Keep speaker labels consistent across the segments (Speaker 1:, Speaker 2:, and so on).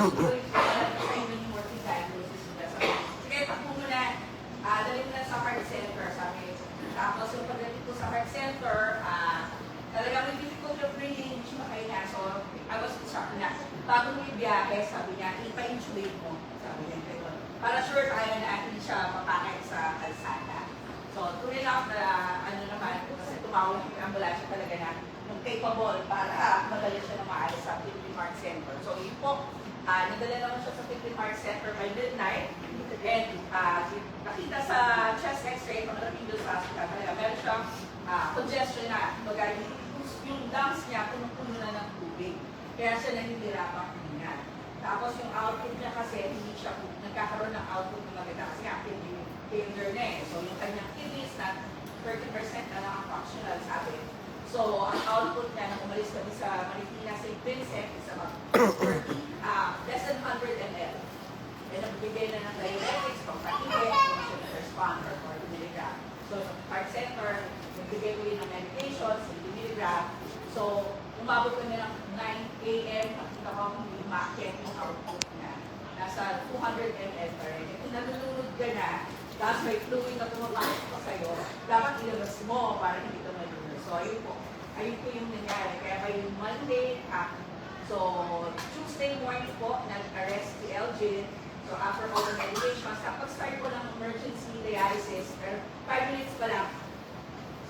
Speaker 1: tuloy ko sa inyo yung working diagnosis nila. So, sige, takbo mo na, dali mo na sa heart center, sabi. Tapos yung pagdating ko sa heart center, talagang may difficult of breathing, hindi siya makahinga. So, I was shocked na. Bago mo yung biyahe, sabi niya, ipa-intubate mo. Sabi niya, para sure tayo na hindi siya mapakit sa kalsada. So, tuloy lang na, ano naman, kasi tumawag yung ambulansya talaga na capable para madala siya na maayos sa Philippine Heart Center. So, yun po, nadala naman siya sa Philippine Heart Center by midnight. And nakita sa chest x-ray, pagdating doon sa hospital, talaga meron siyang congestion na, yung lungs niya puno-puno na ng tubig. Kaya siya nahihirapang huminga. Tapos yung output niya kasi, hindi siya nagkakaroon ng output ng maganda kasi yung failure na eh. So yung kanyang kidneys na 30% na lang ang functional sabi. So ang output niya nang umalis kami sa Marikina St. Vincent is about 30, less than 100 ml. And nagbigay na ng diuretics, pang-patibet, kung siya na-respond or 40 mg. So sa heart center, nagbigay ko rin ng medications, 50 mg. So umabot kami ng 9 a.m. Nakita ko hindi umakit yung output niya. Nasa 200 ml pa rin. Kung nalulunod ka na, tapos may fluid na tumapasok pa sa'yo, dapat ilabas mo para hindi ka malunod. So ayun po yung nangyari. Kaya by Monday, so Tuesday morning po, nag-arrest si Elgin. So after all the medications, kapag-start ko ng emergency dialysis, pero 5 minutes pa lang.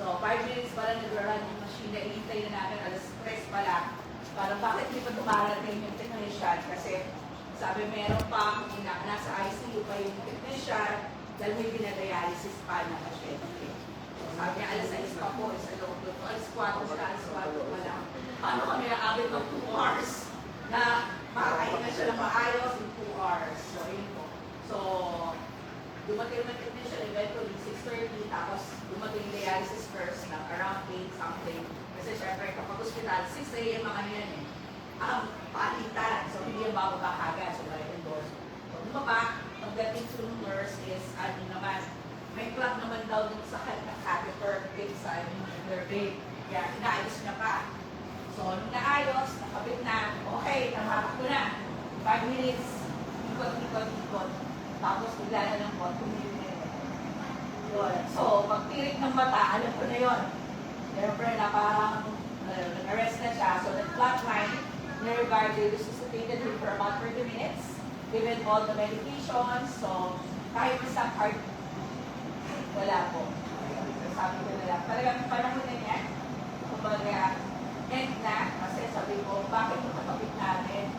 Speaker 1: So 5 minutes pa lang nag-run yung machine na ihintay na namin, alas 3 pa lang. Parang bakit hindi pa dumarating yung technician? Kasi sabi meron pa, nasa ICU pa yung technician, dahil may dinadialysis pa na pasyente. So sabi niya, alas 6 pa po, sa loob doon. Alas 4 siya, alas 4 pa lang. Paano kami naabot ng 2 hours na makakain na siya ng maayos in 2 hours. So yun po. So, dumating ng technician eventually 6:30, tapos dumating yung dialysis first na around 8 something. Kasi syempre kapag hospital, 6 a.m. mga yan eh. Palitan. So hindi yung bababa kagad. So may endorse. So bumaba, pagdating sa nurse is ano naman, may clot naman daw dun sa catheter sa nerve. Kaya inaayos na pa. So nung naayos, nakabit na, okay, namarap ko na. 5 minutes, ikot. Tapos bigla na lang po, 2 minutes. So, pagtirik ng mata, alam ko na yun. Siyempre na parang nag-arrest na siya. So, nag-flatline, nearby, they resuscitated him for about 30 minutes, given all the medications. So, kahit isang heart, wala po. Sabi ko na lang. Talagang panahon na niya, kumbaga, end na. Kasi sabi ko, bakit yung kapatid namin,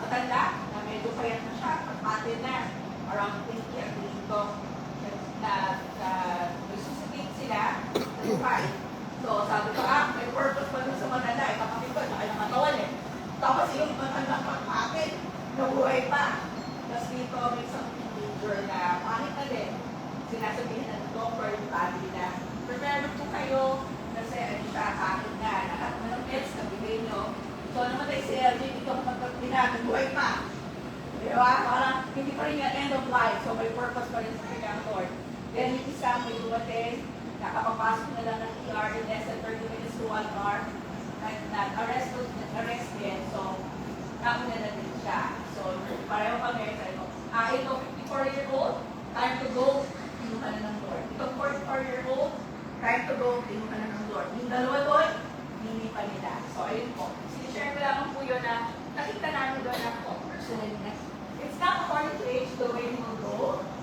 Speaker 1: matanda, na medyo payat na siya, pagpati na, around 20 at dito, na resuscitate sila, nag-fight. So, sabi ko, may purpose pa dun sa matanda, kapatid ko, na kanyang katawan eh. Tapos yung matanda pagpati, nabuhay pa. Tapos dito, may isang teenager na pangit na din. Sinasabihin ng doctor, yung body na, prepare po kayo, kasi ano siya, kahit na, lahat ng meds na bigay nyo. So, namatay si LJ, dito kapag buhay pa. Diba? Parang hindi pa rin yung end of life. So, may purpose pa rin sa kanyang Lord. Then, yung isa, may dumating, nakapapasok na lang ng ER in less than 30 minutes to 1 hour. Nag-arrest din. So, nauna na din siya. So, pareho kami. Ito, 54-year-old, time to go, tinuha na ng Lord. Ito, 44-year-old, time to go, tinuha na ng Lord. Yung dalawa doon, hindi pa nila. So, ayun po. Sinishare ko lang po yun na nakita namin doon na po, personally na. It's not according to age, the way you will go.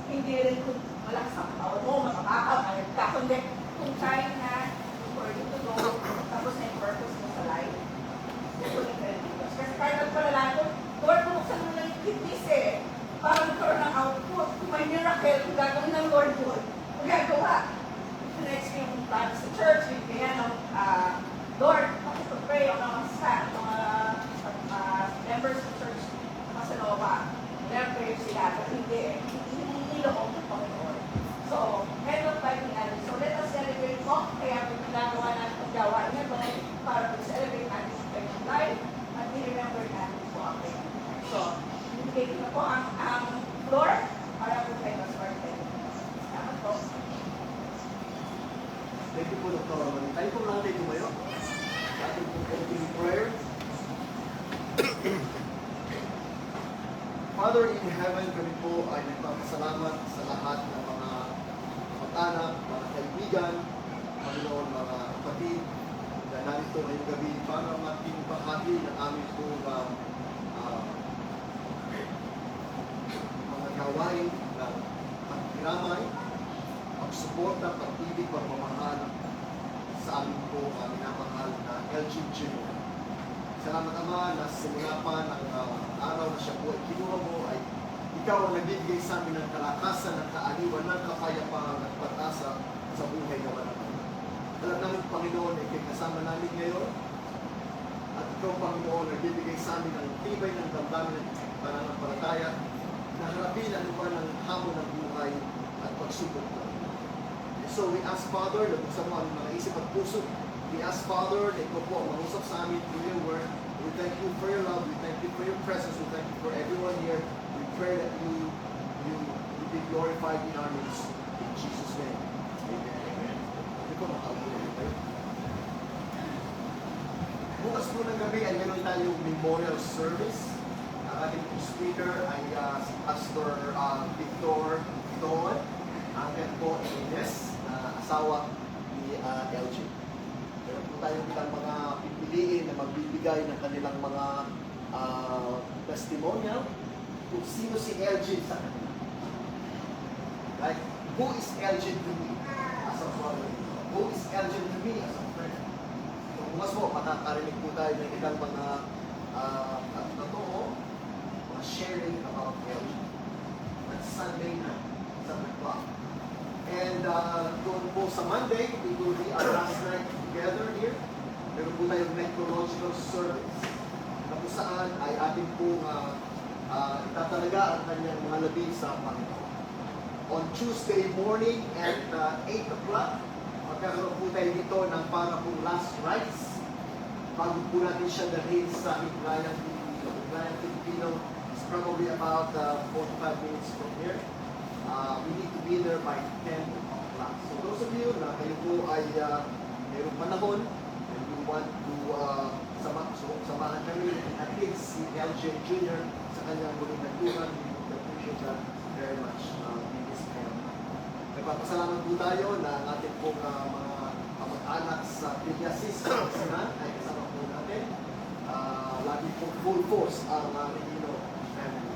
Speaker 1: Hindi rin kung malakas ang tao mo, matatakaw, ayun ka. Kundi kung kaya na, for you to go, tapos na yung purpose mo sa life. Kasi kaya nagpalala ko, Lord, buksan mo lang yung kidneys eh. Para magkaroon ng output. Kung may miracle, kung gagawin ng Lord doon, magagawa. Next yung sa church, yung kaya ng Lord, ako pag-pray ang mga staff, mga members of church, mga Sanova. Nag-pray sila, but hindi eh. Hindi ako ng Panginoon. So, end of life ni Adam. So, let us celebrate po. Kaya kung nagagawa natin ang gawain na ba, para mag-celebrate natin sa kanyang life, at i-remember natin po ang kanyang life. So, hindi na po ang floor para po kayo mas-order. Salamat po.
Speaker 2: Thank you po, Dr. Roman. Tayo po lang tayo tumayo. Sa ating pong prayer. Father in heaven, kami po ay nagpapasalamat sa lahat ng mga kamag-anak, mga kaibigan, Panginoon, mga kapatid, na narito ngayong gabi para maging bahagi ng aming pong mga gawain ng pagkiramay, pagsuporta, pag-ibig, pagmamahal sa aming po minamahal na LG Junior. Salamat Ama na simula pa ng araw na siya po ay kinuha mo ay ikaw ang nagbibigay sa amin ng kalakasan, ng kaaliwan, ng kapayapaan, ng pag-asa sa buhay na walang hanggan. Alam namin Panginoon ay kasama namin ngayon at ikaw Panginoon nagbibigay sa amin ng tibay ng damdamin ng pananampalataya na harapin ano ba ng hamon ng buhay at pagsubok namin. So we ask Father na buksan mo ang mga isip at puso. We ask Father na ikaw po ang mangusap sa amin through your word. We thank you for your love. We thank you for your presence. We thank you for everyone here. We pray that you be glorified in our midst. In Jesus' name. Amen. Hindi ko makaupo tayo. Bukas po ng gabi ay meron tayong memorial service. Ang ating speaker ay si Pastor Victor Doan. Ang kanya po ay Ines, asawa ni LG. Meron po tayong ilang mga pipiliin na magbibigay ng kanilang mga testimonial kung sino si LG sa kanila. Right? Who is LG to me as a father? Who is LG to me as a friend? So, mas po, makakarinig po tayo ng ilang mga mga sharing about LG. That's Sunday na, 7 o'clock. And doon po sa Monday, it will be our last night together here. Meron po tayong necrological service na kung saan ay ating pong itatalaga ang kanyang mga labi sa Panginoon. On Tuesday morning at 8 o'clock, magkakaroon po tayo dito ng para pong last rites bago po natin siya dalhin sa Higlayang Pilipino. Higlayang Pilipino is probably about 45 minutes from here. We need to be there by 10 o'clock. So those of you na kayo po ay mayroong panahon and you want to samahan kami at least si LJ Jr. sa kanyang muling nagtunan, we would appreciate that very much in this time. Nagpapasalamat po tayo na ang ating pong mga kamag-anak sa Piliasis ay kasama po natin. Lagi pong full force ang Regino family.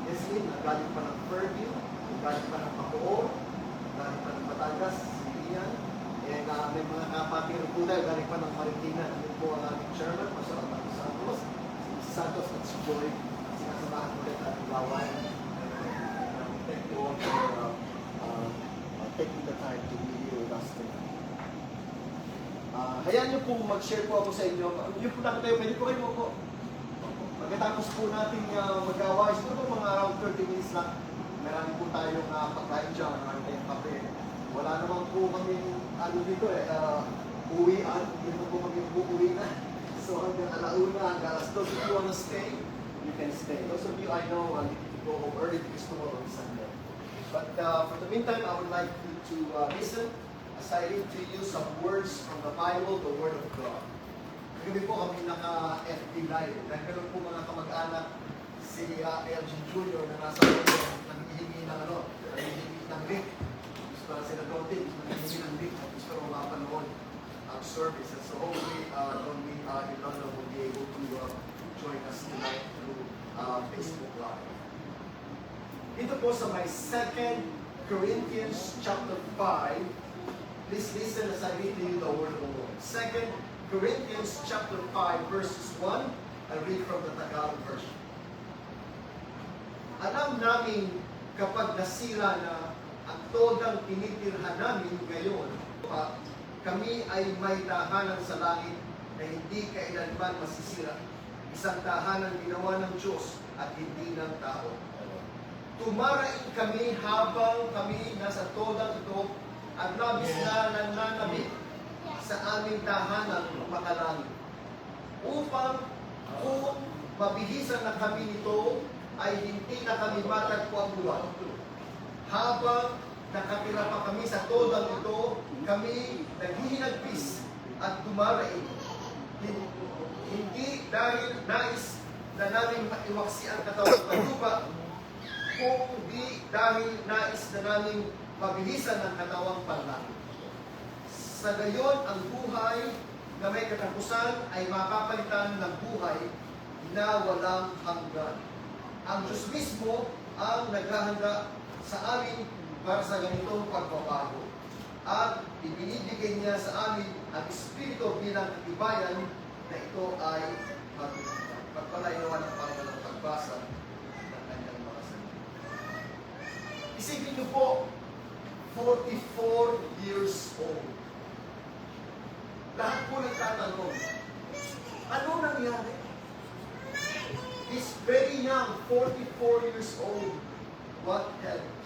Speaker 2: Leslie, nagaling pa ng Fairview, nagaling pa ng Bacoor, nagaling pa ng Batangas, si Ian, and may mga kapatid po tayo, galing pa ng Marikina. Yun po ang aming chairman, Pastor Armando Santos, si Santos at si Joy, sinasamahan ulit at Lawan. Thank you all for taking the time to be here with us tonight. Hayaan niyo po mag-share po ako sa inyo. Yung po lang tayo, pwede po kayo po. Pagkatapos po natin mag-away, siguro po mga around 30 minutes lang, marami po tayong pagkain dyan, marami tayong kape. Wala naman po kami, dito uwian, hindi po kami uuwi na. So hanggang alauna, hanggang alas 2, if you wanna stay, you can stay. Those of you I know, need to go home early because tomorrow is Sunday. But for the meantime, I would like you to listen as I read to you some words from the Bible, the Word of God. Gabi po kami naka-FB Live. Dahil meron po mga kamag-anak si LG Jr. na nasa mga nanghihingi ng nanghihingi ng link. Gusto na sila doon nanghihingi ng link. Gusto na mapanood ang service. And so hopefully, in London will be able to join us tonight through Facebook Live. Dito po sa my 2 Corinthians chapter 5, please listen as I read to you the word of the Lord. 2 Corinthians chapter 5 verses 1, I read from the Tagalog version. Alam namin kapag nasira na ang todang tinitirhan namin ngayon, kami ay may tahanan sa langit na hindi kailanman masisira. Isang tahanan ginawa ng Diyos at hindi ng tao. Tumaraing kami habang kami nasa todang ito at labis na nananabik sa aming tahanan makalangit. Upang kung mabihisan na kami nito, ay hindi na kami matagpuan. Habang nakatira pa kami sa todang ito, kami naghihinagpis at dumaraing. Hindi dahil nais na namin maiwaksi ang katawan ng lupa, kundi dahil nais na namin mabilisan ang katawang panlangit. Sa gayon, ang buhay na may katapusan ay mapapalitan ng buhay na walang hanggan. Ang Diyos mismo ang naghahanda sa amin para sa ganitong pagbabago. At ibinibigay niya sa amin ang Espiritu bilang katibayan na ito ay pagpalainawan ng Panginoon ng pagbasa ng kanyang mga salita. Isipin niyo po, 44 years old. Lahat po nagtatanong, ano nangyari? He's very young, 44 years old. What happened?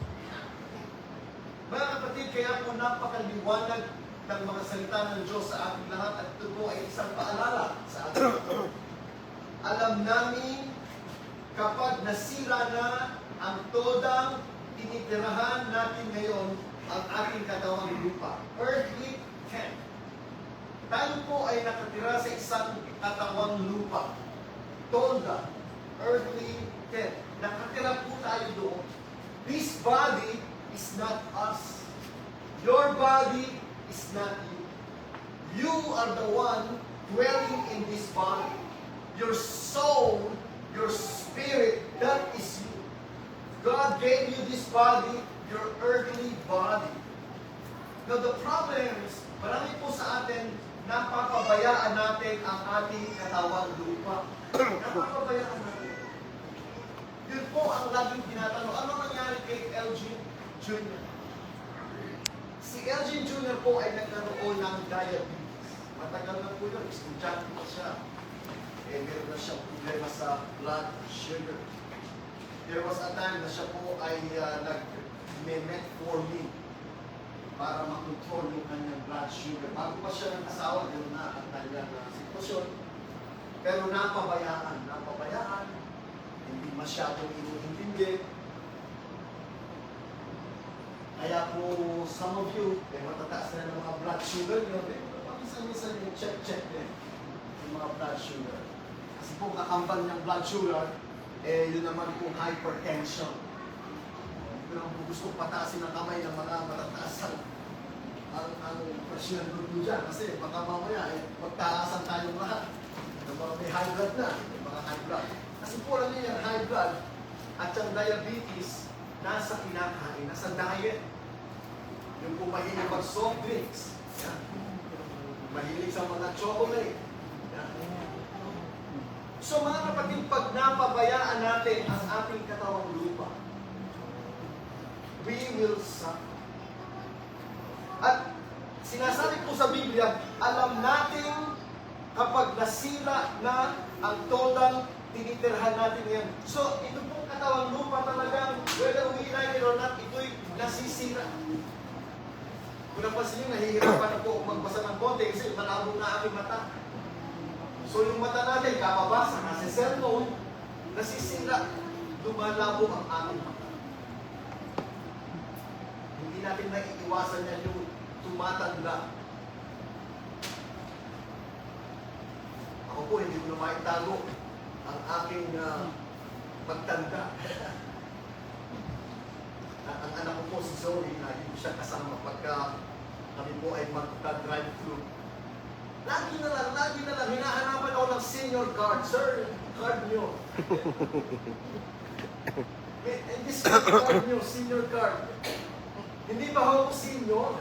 Speaker 2: Mga kapatid, kaya po napakaliwanag ng mga salita ng Diyos sa ating lahat at ito po ay isang paalala sa ating ito. Alam namin kapag nasira na ang todang tinitirahan natin ngayon ang ating katawang lupa, earthly tent. Tayo po ay nakatira sa isang katawang lupa, toda, earthly tent. Nakatira po tayo doon. This body is not us. Your body is not you. You are the one dwelling in this body. Your soul, your spirit, that is you. God gave you this body, your earthly body. Now the problem is, marami po sa atin, napapabayaan natin ang ating katawang lupa. Napapabayaan natin. Yun po ang laging tinatanong. Ano nangyari kay Elgin Jr.? Si Elgin Jr. po ay nagkaroon ng diabetes. Matagal na po yun. Estudyante na siya. Meron na siyang problema sa blood sugar. There was a time na siya po ay nag-metformin para makontrol yung kanyang blood sugar. Bago pa siya ng asawa, gano'n na ang kanyang sitwasyon. Pero napabayaan, hindi masyadong inuintindi. Kaya po, some of you, matataas na ng mga blood sugar nyo, minsan yung check din yung mga blood sugar. Kasi po, kakambal ng blood sugar, yun naman po hypertension. Pero kung gusto pataasin ang kamay ng mga matataas ang presyon doon dyan, kasi baka mamaya, magtaasan tayong lahat. Ng mga may high blood na, may mga high blood. Kasi po lang yung high blood at yung diabetes, nasa kinakain, nasa diet. Yung po mahilig mag-soft drinks. Yan. Mahilig sa mga chocolate. Yan. So mga kapatid, pag napabayaan natin ang ating katawang lupa, we will suffer. At sinasabi po sa Biblia, alam natin kapag nasira na ang todang tinitirhan natin ngayon. So, ito pong katawang lupa talagang, whether we like it or not, ito'y nasisira. Kung napansin nyo, nahihirapan na po ako magbasa ng konti kasi malabo na aming mata. So, yung mata natin, kapabasa, nasa cellphone, nasisira, lumalabo ang aming mata. Hindi natin naiiwasan yan yung tumatanda. Ako po, hindi ko na maitago ang aking pagtanda. Ang anak ko po, si Zoe, hindi ko siya kasama pagka kami po ay magka-drive-thru. Lagi na lang, hinahanapan ako ng senior card. Sir, card nyo. And this card nyo, senior card. Hindi ba ako senior?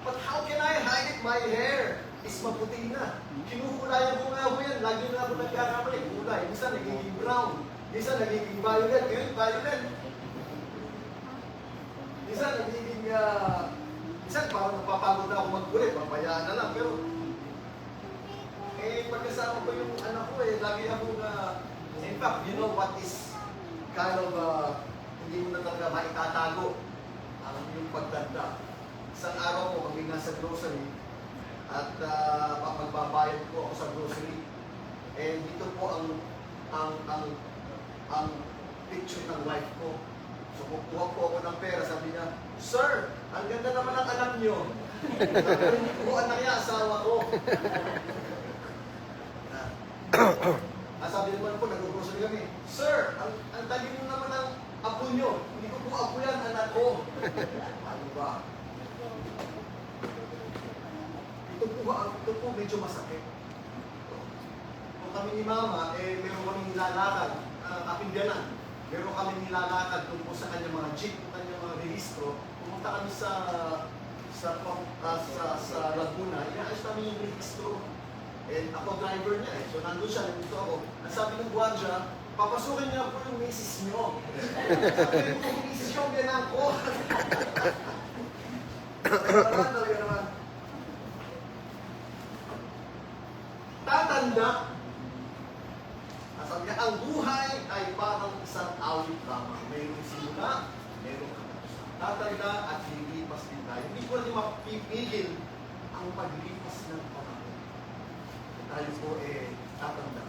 Speaker 2: But how can I hide it? My hair is maputi na. Kinukulayan ko nga ako yan. Lagi na ako nagkakamali. Kulay. Minsan nagiging brown. Minsan nagiging violet. Ngayon, violet. Minsan nagiging... minsan parang napapagod na ako magkulit. Pabayaan na lang. Pero... pagkasama ko yung anak ko lagi ako na... in fact, you know what is kind of... hindi mo na talaga maitatago ang yung pagtanda. Isang araw ko, kami nasa grocery at magbabayad ko ako sa grocery. And dito po ang picture ng wife ko. So kukuha po ako ng pera, sabi niya, Sir, ang ganda naman ang anak niyo. Hindi ko anak niya, asawa ko. Sabi naman po, nag-grocery kami, Sir, ang talim mo naman ng apo nyo. Hindi ko po apo yan, anak ko. Ano ba? Ito po medyo masakit. Kung kami ni Mama, meron kami nilalakad, aking biyanan. Meron kami nilalakad tungkol sa kanyang mga jeep, kanyang mga rehistro. Pumunta kami sa Laguna, inaayos namin yung rehistro. And ako driver niya So nandun siya, nandito ako. Ang sabi ng guardia, papasukin niya po yung misis niyo. Sabi ko, yung misis niyo, biyanan ko. Talaga naman. Tatanda. Sabi niya, ang buhay ay parang isang awit lamang. Mayroong simula, mayroong katapusan. Tatanda at lilipas din tayo. Hindi ko rin mapipigil ang paglipas ng panahon. Tayo po tatanda.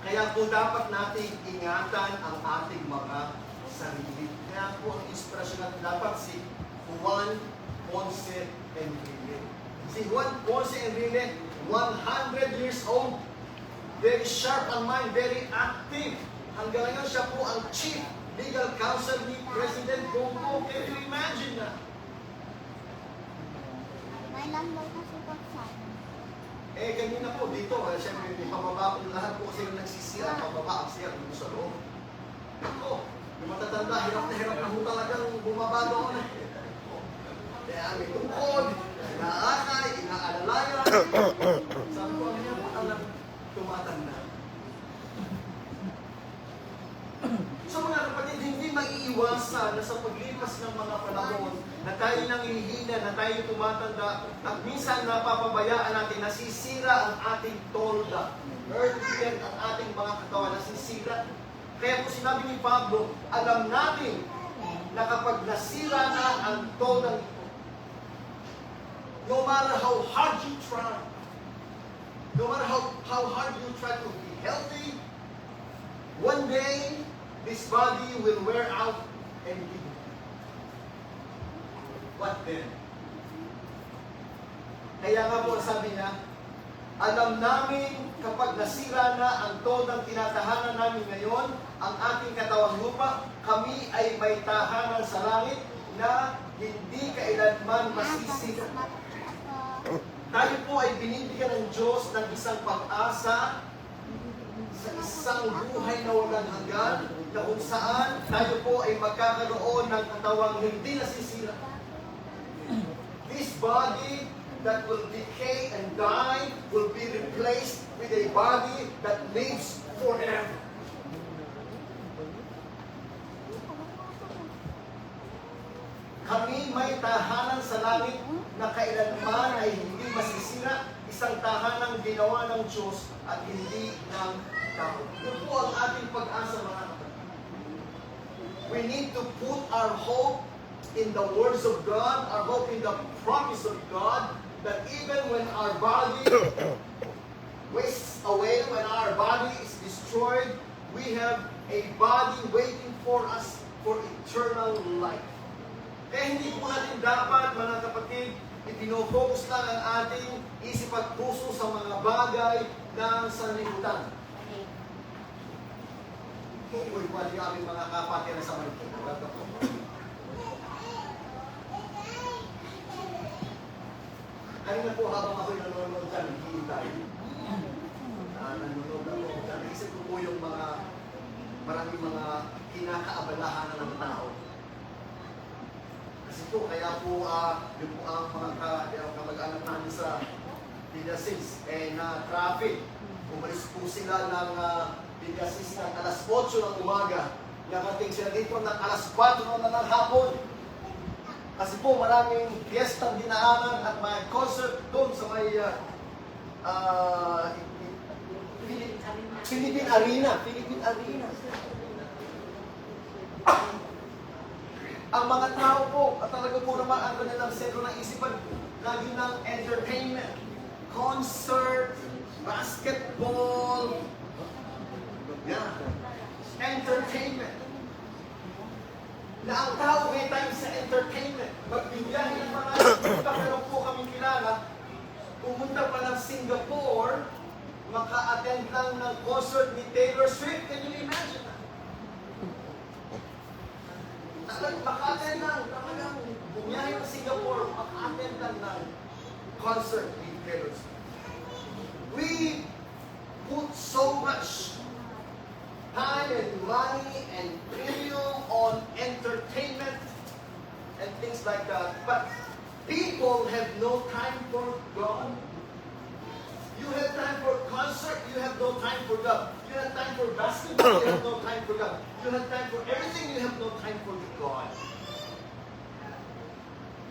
Speaker 2: Kaya po dapat nating ingatan ang ating mga sarili. Kaya po ang inspirasyon natin dapat si Juan Ponce Enrile. Si Juan Ponce Enrile, 100 years old, very sharp ang mind, very active. Hanggang ngayon siya po ang chief legal counsel ni President Bongo. Can you imagine na?
Speaker 3: May lambat na si Pagsan.
Speaker 2: Kanina po dito, siyempre, pababa ko lahat po kasi yung nagsisira, pababa ang siya dito sa loob. Ako, yung matatanda, hirap na po talagang bumaba doon. Kaya may tungkod, inaakay, inaalalayan. Sabi ko, ano yan, alam, tumatanda. So mga kapatid, hindi maiiwasan na sa paglipas ng mga panahon na tayo nanghihina, na tayo tumatanda, at minsan napapabayaan natin, nasisira ang ating tolda. Earthly ang ating mga katawan, nasisira. Kaya po sinabi ni Pablo, alam natin na kapag nasira na ang tolda nito, no matter how hard you try, no matter how hard you try to be healthy, one day, this body will wear out and leave. What then? Kaya nga po sabi niya, alam namin kapag nasira na ang todang tinatahanan namin ngayon, ang ating katawang lupa, kami ay may tahanan sa langit na hindi kailanman masisira. Tayo po ay binibigyan ng Diyos ng isang pag-asa sa isang buhay na walang hanggan, na kung saan tayo po ay magkakaroon ng katawang hindi nasisira. This body that will decay and die will be replaced with a body that lives forever. Kami may tahanan sa langit na kailanman ay hindi masisira, isang tahanang ginawa ng Diyos at hindi ng tao. Yun po ang ating pag-asa, mga kapatid. We need to put our hope in the words of God, our hope in the promise of God, that even when our body wastes away, when our body is destroyed, we have a body waiting for us for eternal life. Kaya hindi po natin dapat, mga kapatid, ipinofocus lang ang ating isip at puso sa mga bagay ng sanlibutan. Uy, pwede kami mga kapatid na sa Manila. Kanina po habang ako'y nanonood dyan, naghihintay. Nanonood ako. Naisip ko po yung maraming mga kinakaabalahan ng tao. Kasi po, kaya po, yung po ang mga kamag-anak namin sa Pidasis, na traffic. Umalis po sila ng Pidasis ng alas 8 ng umaga. Nakating sila dito ng alas 4 ng hapon. Kasi po maraming fiestang dinaanan at may concert doon sa may Philippine Arena. Ang mga tao po, at talaga po naman ang kanilang sentro ng isipan, lagi ng entertainment, concert, basketball, entertainment. Na ang tao may time sa entertainment. Magbibiyahe ng mga pumunta pa ng Singapore, maka-attend lang ng concert ni Taylor Swift. Can you imagine that? Maka-attend lang, talagang bumiyahe ng Singapore, maka-attend lang ng concert ni Taylor Swift. We put so much time and money and premium on entertainment and things like that. But people have no time for God. You have time for concert, you have no time for God. You have time for basketball, you have no time for God. You have time for everything, you have no time for God.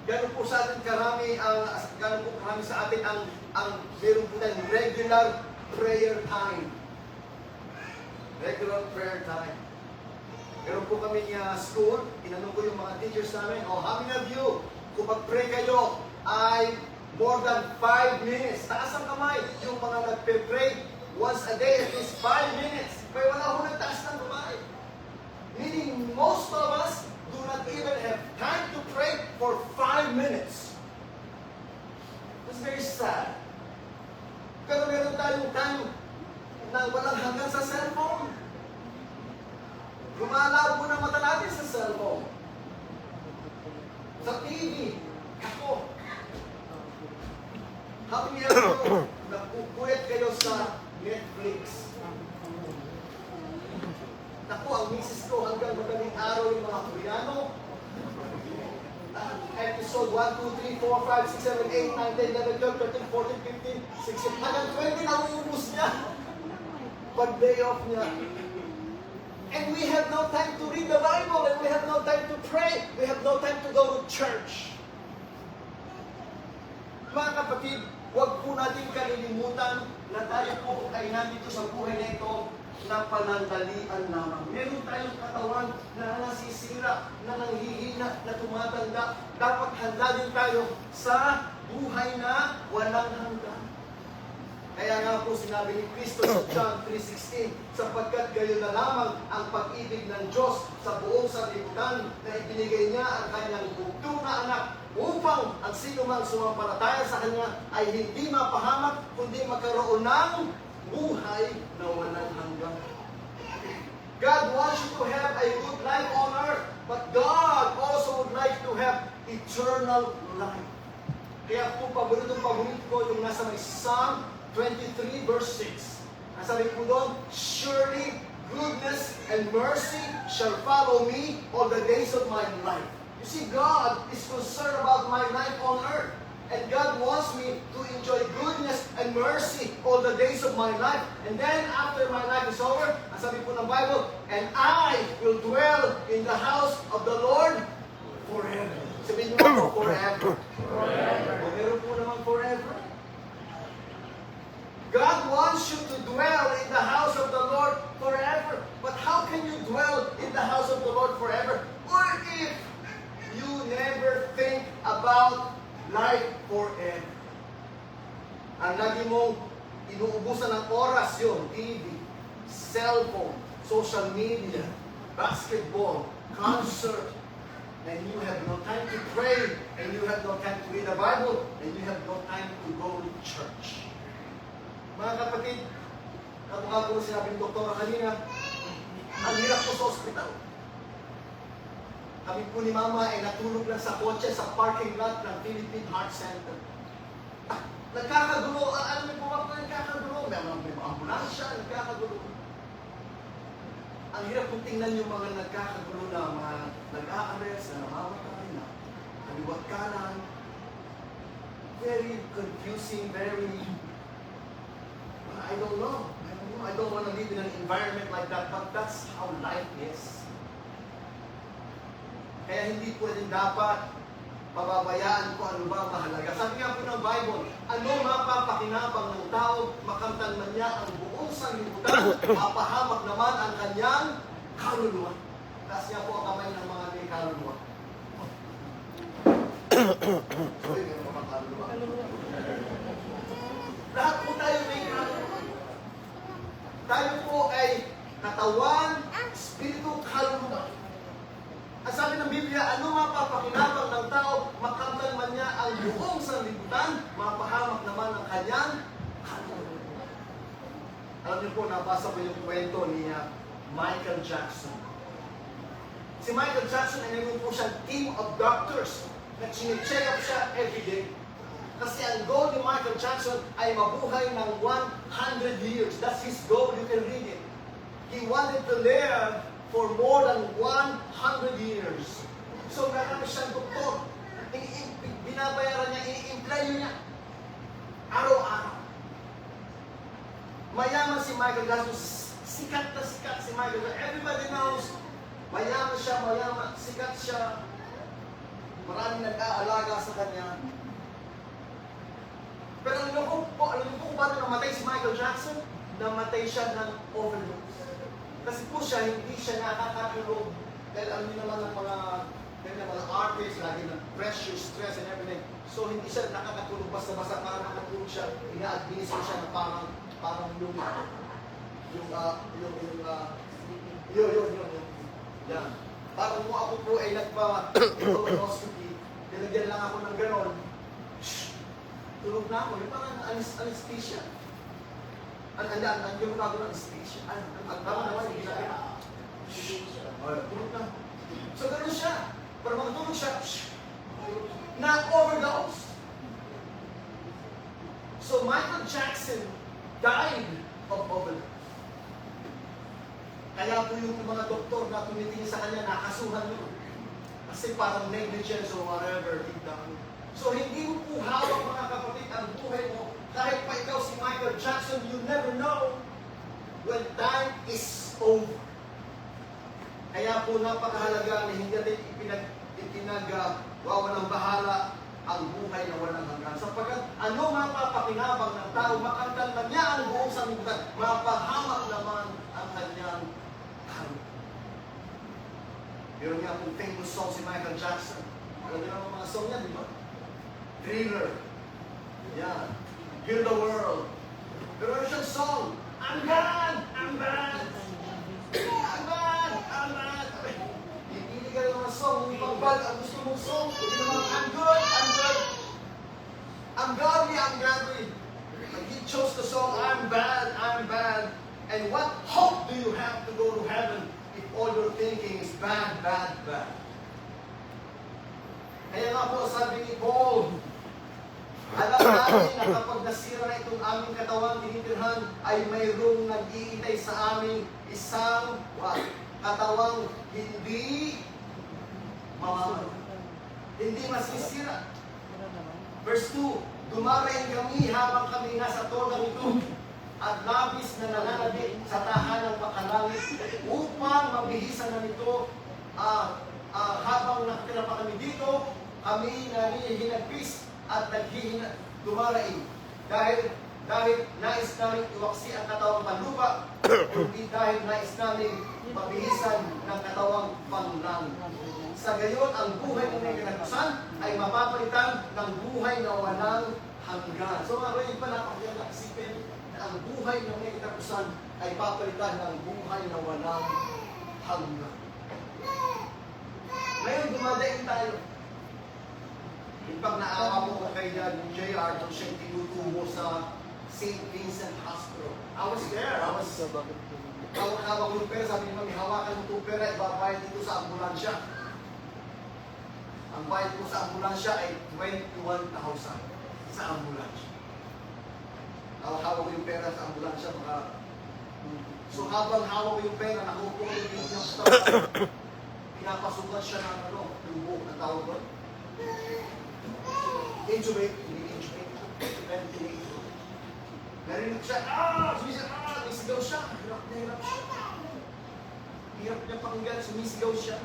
Speaker 2: Ganun po sa atin karami sa atin ang meron po tayong regular prayer time. Regular prayer time. Meron po kami school, tinanong ko yung mga teachers namin, how many of you, kung mag-pray kayo, ay more than 5 minutes. Taas ang kamay. Yung mga nagpe-pray once a day, at least 5 minutes. Pero wala akong nagtaas ng kamay. Meaning, most of us do not even have time to pray for 5 minutes. That's very sad. Pero meron tayong time na walang hanggan sa cellphone. Lumalaw po na mata natin sa cellphone. Sa TV. Ako. How many of you nagpupuyat kayo sa Netflix? Naku, ang misis ko hanggang madaling araw yung mga Koreano. Episode 1, 2, 3, 4, 5, 6, 7, 8, 9, 10, 11, 12, 13, 14, 15, 16, hanggang 20 na uubos niya. Pag day off niya. And we have no time to read the Bible, and we have no time to pray. We have no time to go to church. Mga kapatid, huwag po natin kalilimutan na tayo po ay nandito sa buhay na ito na panandalian lamang. Meron tayong katawan na nasisira, na nanghihina, na tumatanda. Dapat handa din tayo sa buhay na walang hanggan. Kaya nga po sinabi ni Kristo sa John 3:16, sapagkat gayon na lamang ang pag-ibig ng Diyos sa buong sanlibutan na ibinigay niya ang kanyang bugtong na anak upang ang sino mang sumampalataya sa Kanya ay hindi mapahamak kundi magkaroon ng buhay na walang hanggan. God wants you to have a good life on earth, but God also would like to have eternal life. Kaya po paborito ko yung nasa may Psalm 23 verse 6. Nasabi po doon, surely goodness and mercy shall follow me all the days of my life. You see, God is concerned about my life on earth. And God wants me to enjoy goodness and mercy all the days of my life. And then after my life is over, nasabi po ng Bible, and I will dwell in the house of the Lord forever. Sabihin niyo ako, forever. Forever. O meron po naman forever. God wants you to dwell in the house of the Lord forever. But how can you dwell in the house of the Lord forever? Or if you never think about life forever. Ang lagi mong inuubusan ng oras yun, TV, cellphone, social media, basketball, concert, and you have no time to pray, and you have no time to read the Bible, and you have no time to go to church. Mga kapatid, kapag po sinabi ng doktora kanina, ang hirap po sa ospital. Kami po ni Mama ay natulog lang sa kotse sa parking lot ng Philippine Heart Center. Nagkakagulo, alam niyo po ba nagkakagulo? May mga ambulansya, nagkakagulo. Ang hirap kong tingnan yung mga nagkakagulo na mga nag-a-arrest, na namamatay, na kaliwat kanan. Very confusing, very... I don't know. I don't want to live in an environment like that, but that's how life is. Kaya hindi po rin dapat pababayaan ko ano ba mahalaga. Sabi nga po ng Bible, ano mapapakinabang ng tao, makamtan man niya ang buong sanlibutan, mapahamak naman ang kanyang kaluluwa. Taas niya po ang kamay ng mga may kaluluwa. Sorry, meron mga kaluluwa. Lahat po tayo may kaluluwa. Tayo po ay katawan, espiritu, kaluluwa. Ang sabi ng Biblia, ano mapapakinabang ng tao, makamtan man niya ang buong sanlibutan, mapahamak naman ang kanya Alam niyo po, nabasa ko yung kwento ni Michael Jackson. Si Michael Jackson ay mayroon po siyang team of doctors na chine-check up siya everyday. Kasi ang goal ni Michael Jackson ay mabuhay ng 100 years. That's his goal. You can read it. He wanted to live for more than 100 years. So meron siyang doktor. Binabayaran niya, ini-employ niya. Araw-araw. Mayaman si Michael Jackson. Sikat na sikat si Michael Jackson. Everybody knows. Mayaman siya, mayaman. Sikat siya. Maraming nag-aalaga sa kanya. Pero alam niyo po kung paano namatay si Michael Jackson? Namatay siya ng overdose. Kasi po siya, hindi siya nakakatulog. Dahil alam niyo naman ng mga artists, lagi ng pressure, stress, and everything. So hindi siya nakakatulog basta-basta para nakatulog siya. Ina-administer siya na parang yan. Parang mo ako po ay nagpa-colonoscopy, nilagyan lang ako ng ganon, tulog na ako, yung parang anesthesia. Yung mga ng anesthesia. Tama naman, yung ginagawa. Tulog na. So ganon siya. Para makatulog siya, na-overdose. So Michael Jackson died of overdose. Kaya po yung mga doktor na tumitingin sa kanya, nakasuhan yun. Kasi parang negligence or whatever. So hindi mo po hawak mga kapatid ang buhay mo. Kahit pa ikaw si Michael Jackson, you never know when time is over. Kaya po napakahalaga na hindi natin ipinagwawa ng bahala ang buhay na walang hanggan. Sapagkat ano mapapakinabang ng tao, makantal na niya ang buong sanlibutan, mapahamak naman ang kanyang tao. Pero nga pong famous song si Michael Jackson. Alam niyo ang mga song niya, di ba? Thriller. Yan. Heal the World. Pero ano siyang song? I'm bad! I'm bad! I'm bad! I'm bad! Hindi ka ng mga song, hindi pang bad ang gusto mong song. Hindi naman, I'm good! I'm good! I'm godly! I'm godly! But he chose the song, I'm bad! I'm bad! And what hope do you have to go to heaven if all you're thinking is bad, bad, bad? Kaya nga po, sabi ni Paul, alam natin na kapag nasira na itong aming katawang tinitirhan, ay mayroong nag-iintay sa aming isang katawang hindi mamamatay. Hindi masisira. Verse 2, dumarayin kami habang kami nasa togang ito at labis na nananabik sa tahanang makalangit upang mabihisan na nito habang nakatira pa kami dito, kami nanihinagpis at dumarain dahil nais namin iwaksi ang katawang panlupa hindi dahil nais namin mabihisan ng katawang panlangit. Sa gayon, ang buhay ng may kinatusan ay mapapalitan ng buhay na walang hanggan. So mga kapatid pa, napakaganda isipin na ang buhay ng may kinatusan ay papalitan ng buhay na walang hanggan. Ngayon, dumadaing tayo. Pag naawa mo ko kay JR, kung siyang tinutubo sa St. Vincent Hospital. I was there. Hawak ko yung pera. Sabi ni Mami, hawakan mo itong pera, ibabayad dito sa ambulansya. Ang bayad ko sa ambulansya ay 21,000 sa ambulansya. Hawak ko yung pera sa ambulansya. So habang hawak ko yung pera, nakupo ko yung pinapasukan siya ng tubo na tawag ko. Intubate, ventilate. Narinig siya, sumisigaw siya. Hirap siya. Hirap niya pakinggan, sumisigaw siya.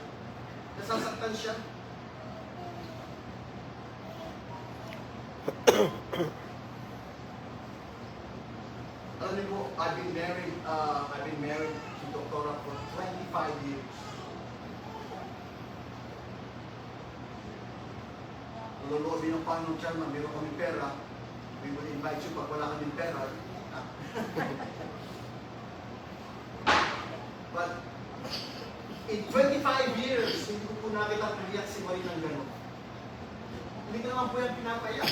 Speaker 2: Nasasaktan siya. Alam niyo po, I've been married to Dr. for 25 years. Luluobin ng Panginoon Chairman, meron kami pera, we will invite you pag wala kami pera. But, in 25 years, hindi ko po nakita pag-iyak si Marie ng gano'n. Hindi ko naman po yan pinapayak.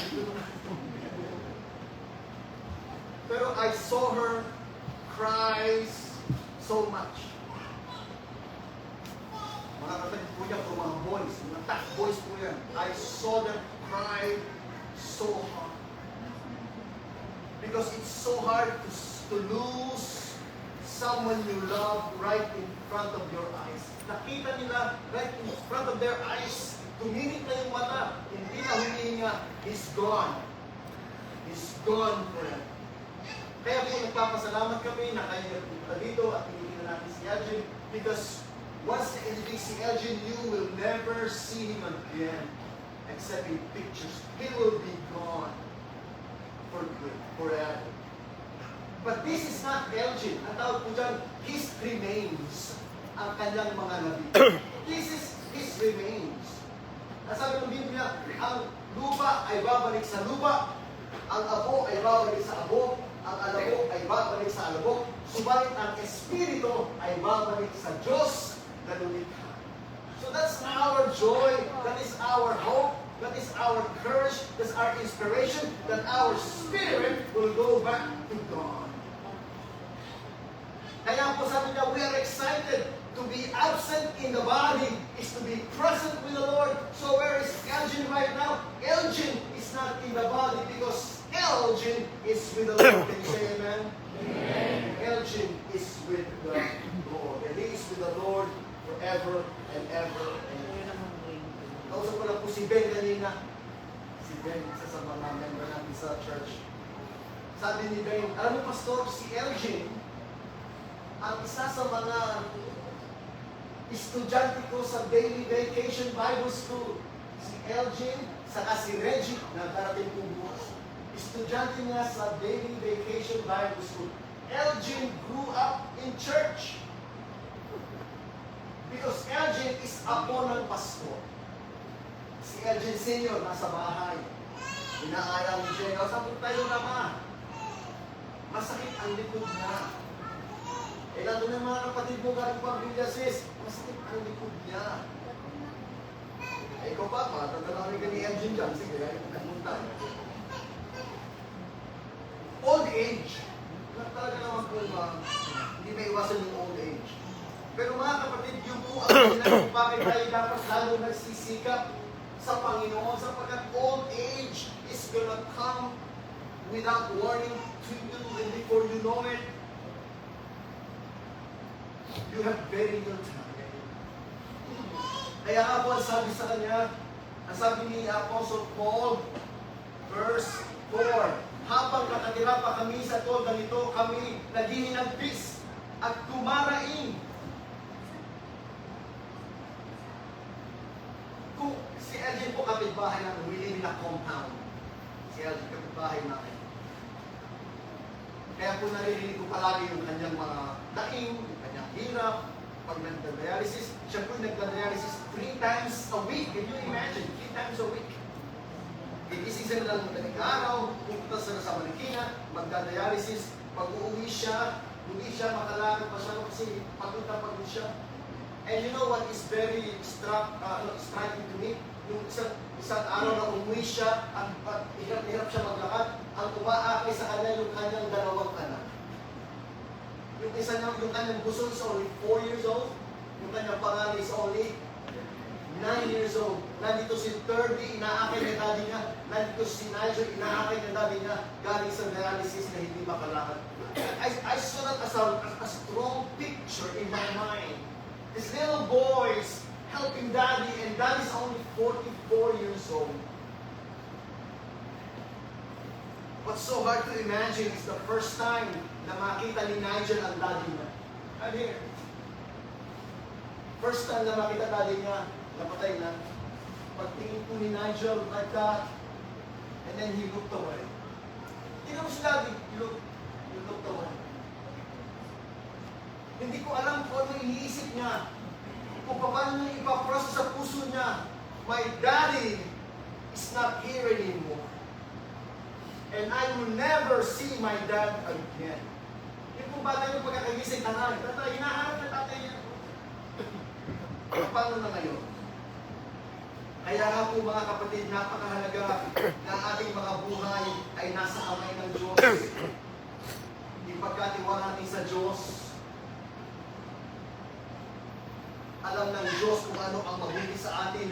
Speaker 2: Pero I saw her cries so much. Mga kapatid po niya, kung mga boys, mga tough boys po yan, I saw them cry so hard. Because it's so hard to lose someone you love right in front of your eyes. Nakita nila right in front of their eyes, tuminik na yung mata, hindi na humihinga, he's gone. He's gone forever. Kaya po nagpapasalamat kami na kayo nagpunta dito at pinigyan natin si Elgin because once na hindi si Elgin, you will never see him again except in pictures. He will be gone for good, forever. But this is not Elgin. Ang tawag po dyan, his remains. Ang kanyang mga nabi. This is his remains. Ang sabi ng Biblia, ang lupa ay babalik sa lupa, ang abo ay babalik sa abo, ang alabok ay babalik sa alabok, subalit ang espiritu ay babalik sa Diyos na lumikha. So that's our joy, that is our hope, that is our courage, that's our inspiration, that our spirit will go back to God. Kaya po sabi niya, we are excited. To be absent in the body is to be present with the Lord. So where is Elgin right now? Elgin is not in the body because Elgin is with the Lord. Can you say amen? Amen. Elgin is with the Lord. And he is with the Lord forever and ever and ever. Kausap ko lang po si Ben kanina. Si Ben, isa sa mga member natin sa church. Sabi ni Ben, alam mo pastor, si Elgin, ang isa sa mga estudyante ko sa Daily Vacation Bible School. Si Elgin, saka si Reggie, na darating po bukas. Estudyante niya sa Daily Vacation Bible School. Elgin grew up in church. Because Elgin is apo ng pastor. Si Elgin Senior, nasa bahay. Inaayang ni Jenna, sabi tayo naman. Masakit ang likod niya. Eh, nandun yung mga kapatid mo galing pamilya, sis. Masakit ang likod niya. Eh, ikaw pa, matadalangin ka ni Elgin dyan. Sige, ay pumunta. Old age. Talaga naman po hindi may iwasan yung old age. Pero mga kapatid, yung po ang kailangan bakit tayo dapat lalo nagsisikap sa Panginoon sapagkat old age is gonna come without warning to you and before you know it, you have very little time. Kaya nga po, ang sabi sa kanya, ang sabi ni Apostle Paul, verse 4, habang nakatira pa kami sa tolda nito, kami naghihinagpis at tumaraing. Kung si Elgin po kapitbahay ng we live in a compound. Si Elgin kapitbahay namin. Kaya po naririnig ko palagi yung kanyang mga daing, yung kanyang hirap, pag nagda-dialysis. Siya po nagda-dialysis 3 times a week. Can you imagine? 3 times a week. Gigising sila ng madaling araw, pupunta sila sa Marikina, magda-dialysis. Pag uuwi siya, hindi siya makalakad pa siya kasi pagod siya. And you know what is very striking to me? Yung isang araw na umuwi siya at hirap siya maglakad, ang umaakay sa kanya yung kanyang 2 anak. Yung isa niya, yung kanyang buso is only 4 years old. Yung kanyang pangalan is only 9 years old. Nandito si Turby, inaakay ng daddy niya. Nandito si Nigel, inaakay ng daddy niya. Galing sa dialysis na hindi makalakad. I saw that as a strong picture in my mind. These little boys helping daddy, and daddy's only 44 years old. What's so hard to imagine is the first time na makita ni Nigel ang daddy niya. I'm here. First time na makita daddy niya, napatay na. Pagtingin po ni Nigel like that, and then he looked away. Tingnan mo si daddy, he looked away. Hindi ko alam kung ano iniisip niya. Kung paano niya ipaprocess sa puso niya. My daddy is not here anymore. And I will never see my dad again. Yung kung bata yung pagkakagising, tatay, hinahanap na tatay niya. Paano na ngayon? Kaya nga po mga kapatid, napakahalaga na ating mga buhay ay nasa kamay ng Diyos. ipagkatiwala natin sa Diyos. Alam ng Diyos kung ano ang mabuti sa atin.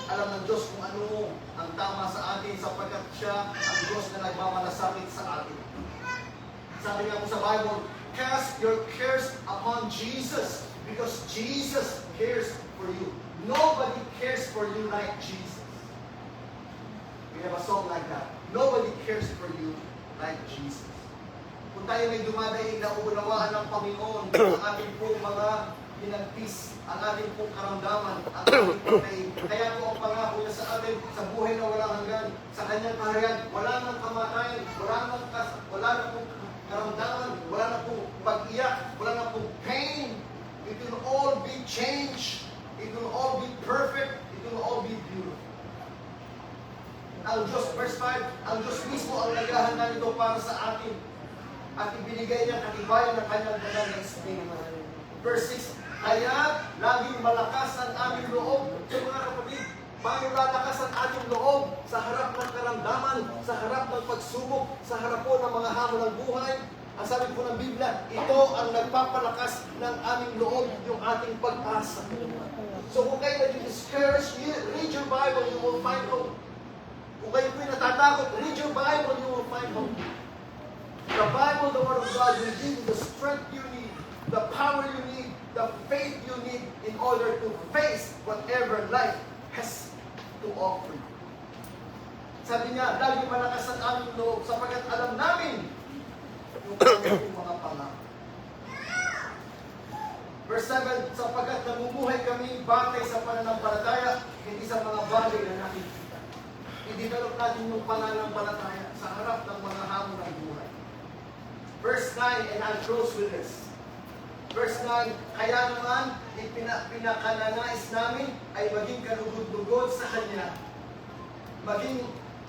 Speaker 2: Alam ng Diyos kung ano ang tama sa atin sapagkat siya ang Diyos na nagmamalasakit sa atin. Sabi nga po sa Bible, cast your cares upon Jesus because Jesus cares for you. Nobody cares for you like Jesus. We have a song like that. Nobody cares for you like Jesus. Kung tayo may dumadaing na uunawaan ng Panginoon, ang ating pong mga hinagpis, ang ating pong karamdaman, ang ating pagkain. Kaya po ang pangako niya sa atin, sa buhay na walang hanggan, sa kanyang kaharian, wala nang kamatayan, wala na pong karamdaman, wala na pong pag-iyak, wala na pong pain. It will all be changed. It will all be perfect. It will all be beautiful. Ang Diyos, verse 5, ang Diyos mismo ang naghahanda nito para sa atin. At ibinigay niya katibayan ng kanyang banal na Espiritu. Verse 6, kaya laging malakas ang aming loob. So mga kapatid, paano lalakas ang ating loob sa harap ng karamdaman, sa harap ng pagsubok, sa harap po ng mga hamon ng buhay? Ang sabi po ng Biblia, ito ang nagpapalakas ng aming loob, yung ating pag-asa. So kung kayo nag-discourage, read your Bible, you will find hope. Kung kayo po'y natatakot, read your Bible, you will find hope. The Bible, the Word of God, will give you the strength you need, the power you need, the faith you need in order to face whatever life has to offer you. Sabi niya, dahil malakas ang aming loob, sapagkat alam namin yung kanyang mga pangako. Verse 7, sapagkat namumuhay kami batay sa pananampalataya, hindi sa mga bagay na nakikita. I-develop natin yung pananampalataya sa harap ng mga hamon ng buhay. Verse 9, and I'll close with this. Verse 9, kaya naman, pinakananais namin ay maging kalugod-lugod sa Kanya. Maging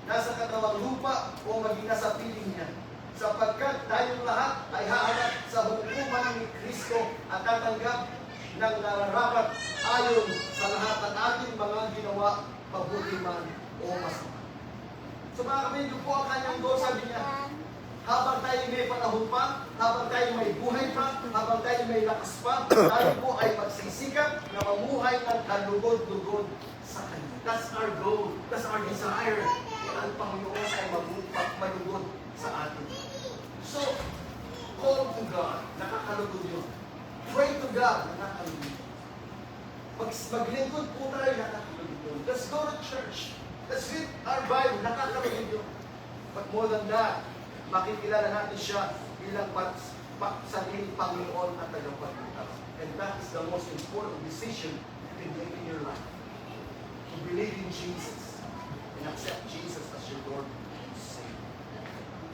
Speaker 2: nasa katawang lupa o maging nasa piling niya. Sapagkat tayong lahat ay hahanap sa hukuman ni Kristo at tatanggap ng nararapat ayon sa lahat ng ating mga ginawa, mabuti man o masama. So mga kapatid, po ang kanyang goal, sabi niya, habang tayo may panahon pa, habang tayo may buhay pa, habang tayo may lakas pa, tayo po ay magsisikap na mamuhay ng kalugod-lugod sa Kanya. That's our goal. That's our desire. Ang Panginoon ay malugod sa atin. So, call to God. Nakakalugod yun. Pray to God. Nakakalugod yun. Maglingkod po tayo. Nakakalugod yun. Let's go to church. Let's read our Bible. Nakakalugod yun. But more than that, makikilala natin siya bilang sariling Panginoon at tagapagligtas. And that is the most important decision you can make in your life. To believe in Jesus and accept Jesus as your Lord and Savior.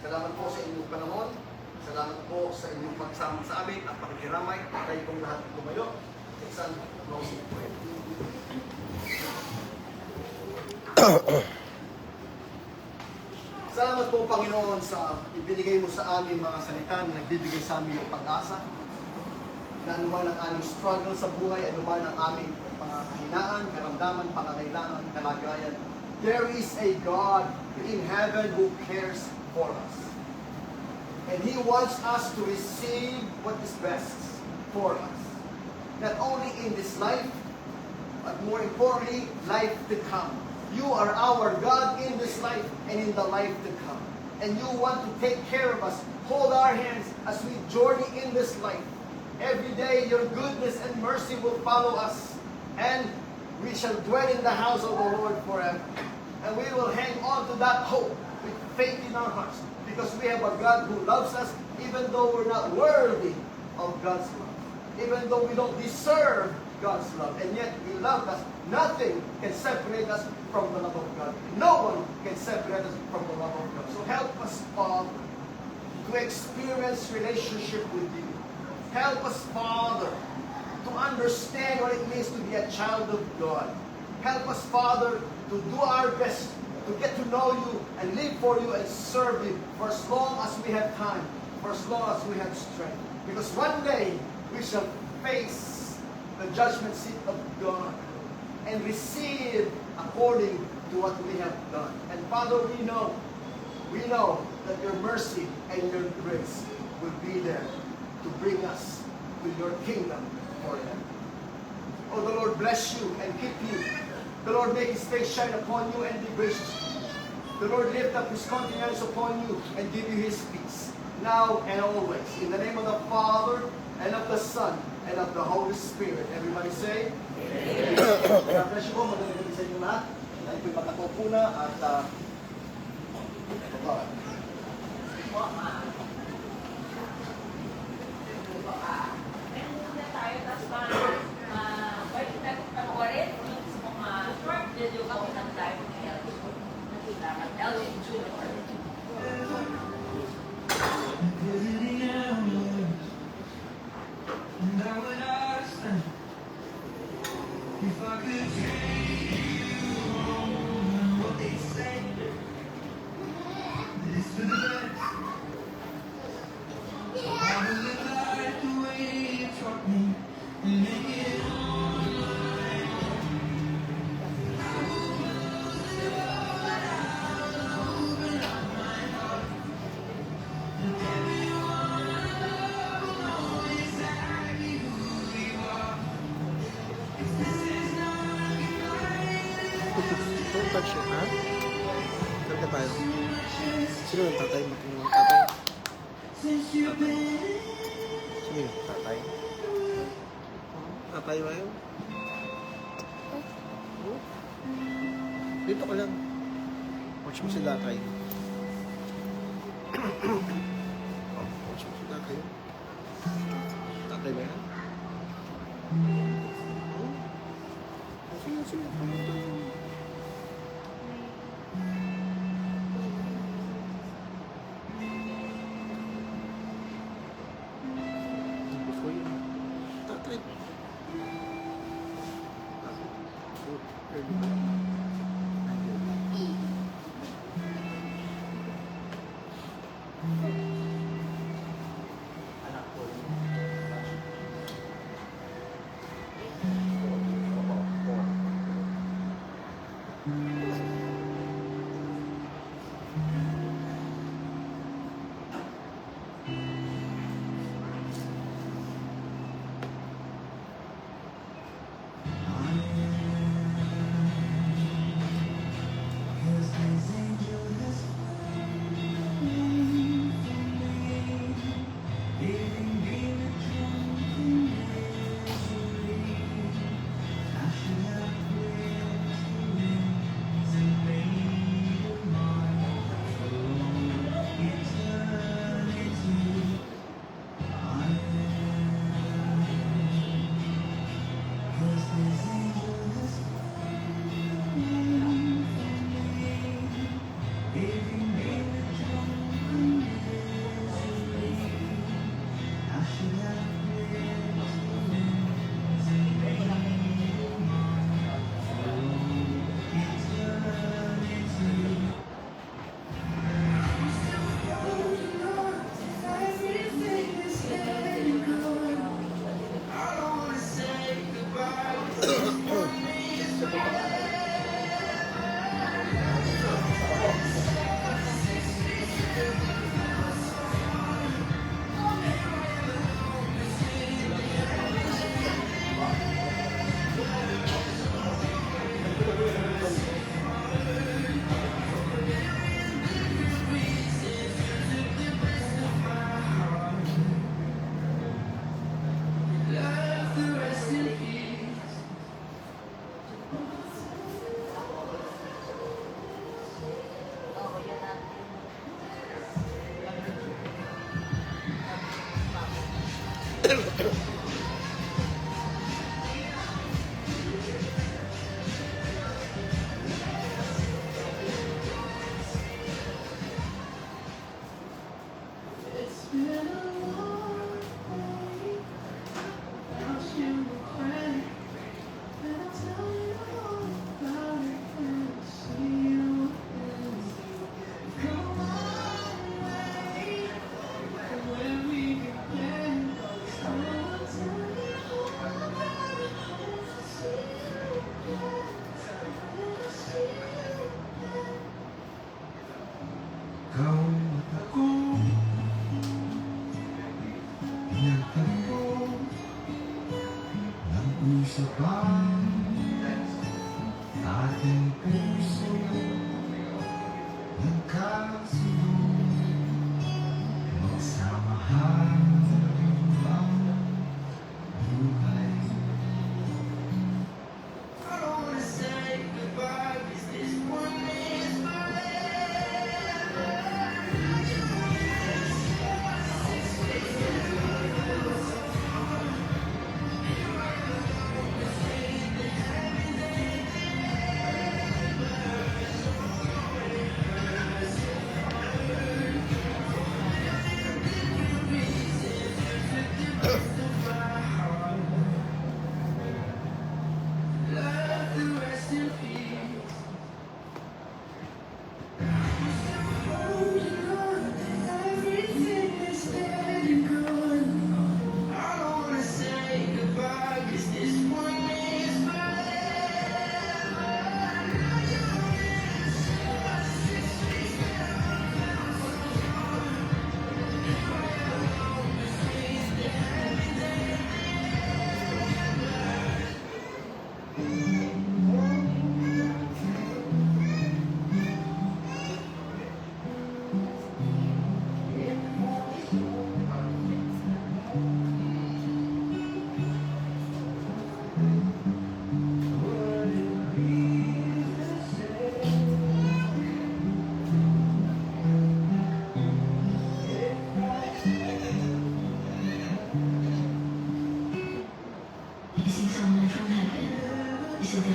Speaker 2: Salamat po sa inyong panahon. Salamat po sa inyong pagsama sa amin at pakikiramay. Kayo pong lahat tumayo. Isang closing prayer. Salamat po, Panginoon, sa ibinigay mo sa amin mga salita na nagbibigay sa amin ng pag-asa. Na anuman ang aming struggle sa buhay, anuman ang aming kahinaan, karamdaman, pangangailangan, kalagayan. There is a God in heaven who cares for us. And He wants us to receive what is best for us. Not only in this life, but more importantly, life to come. You are our God in this life and in the life to come. And you want to take care of us. Hold our hands as we journey in this life. Every day your goodness and mercy will follow us. And we shall dwell in the house of the Lord forever. And we will hang on to that hope with faith in our hearts. Because we have a God who loves us even though we're not worthy of God's love. Even though we don't deserve God's love. And yet He loved us. Nothing can separate us from the love of God. No one can separate us from the love of God. So help us, Father, to experience relationship with you. Help us, Father, to understand what it means to be a child of God. Help us, Father, to do our best to get to know you and live for you and serve you for as long as we have time, for as long as we have strength. Because one day we shall face the judgment seat of God and receive according to what we have done. And Father, we know that your mercy and your grace will be there to bring us to your kingdom forever. Oh, the Lord bless you and keep you. The Lord make His face shine upon you and be gracious to you. The Lord lift up His countenance upon you and give you His peace, now and always. In the name of the Father, and of the Son, and of the Holy Spirit. Everybody say, Amen. God bless you po. Magandang gabi sa inyo lahat. Tayo po'y makapopo na at
Speaker 1: Muna tayo, tapos pwede natin panoorin yung mga short video kami ng live ni Elgin. Nakita ka, Elgin Jr.
Speaker 4: And I would ask them if I could take you home, what they say that it's for the best. I will live life the way you taught me and make it all mine. I'll open up my heart and everyone I love will know exactly who you are. If this is not
Speaker 5: Don't touch it, ha? Karga tayo. Sino yung tatay? Matinong tatay?
Speaker 4: since you've been
Speaker 5: Sino yung tatay? Tatay ba yun? Oh. Dito ka lang. Watch mo si tatay. Oh, watch mo si tatay. Tatay ba yan? Oh. Sige, sige. Before yun. Tatay. Oh, early ba?
Speaker 2: anak ko.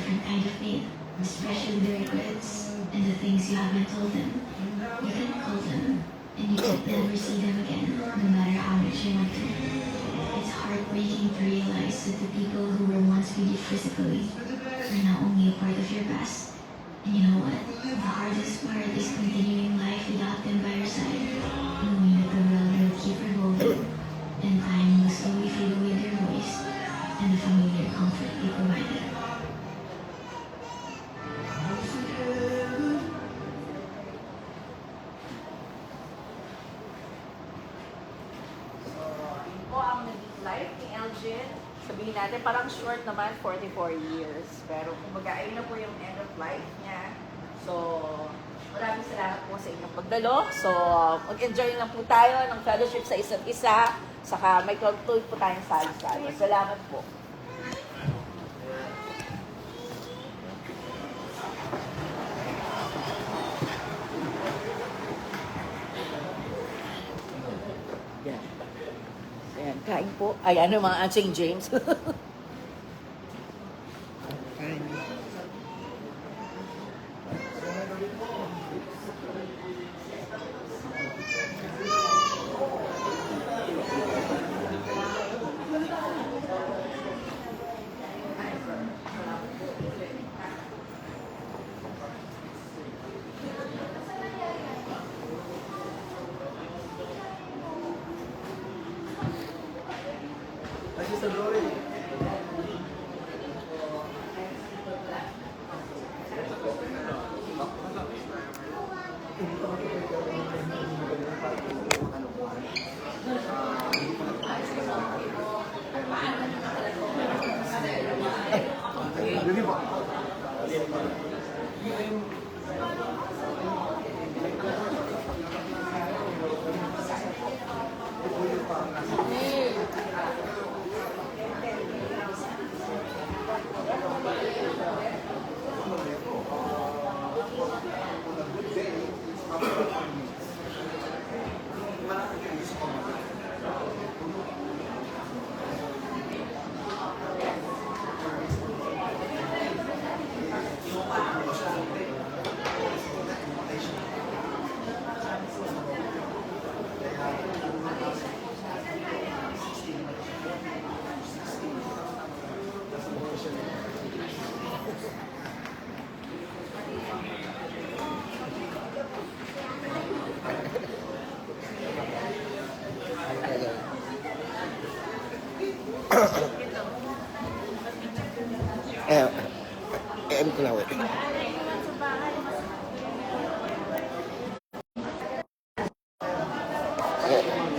Speaker 6: different kind of pain, especially the regrets and the things you haven't told them. You can call them, and you can never see them again, no matter how much you want to. It's heartbreaking to realize that the people who were once with you physically are now only a part of your past. And you know what? The hardest part is continuing life without them by your side, knowing that the world will keep revolving, and time will slowly fade away their voice and the familiar comfort they provided.
Speaker 1: Yun po ang naging life ni Elgin. Sabihin natin, parang short naman, 44 years. Pero kumbaga, ayun na po yung end of life niya. So, maraming salamat po sa inyong pagdalo. So, mag-enjoy lang po tayo ng fellowship sa isa't isa. Saka may tuloy po tayong salo-salo. Salamat po. Yan. Ayan, kain po. Ay, ano mga St. James?
Speaker 5: Kain.
Speaker 2: Ay, Sister Glory. Hindi ba?
Speaker 5: M ko na, wait. Okay.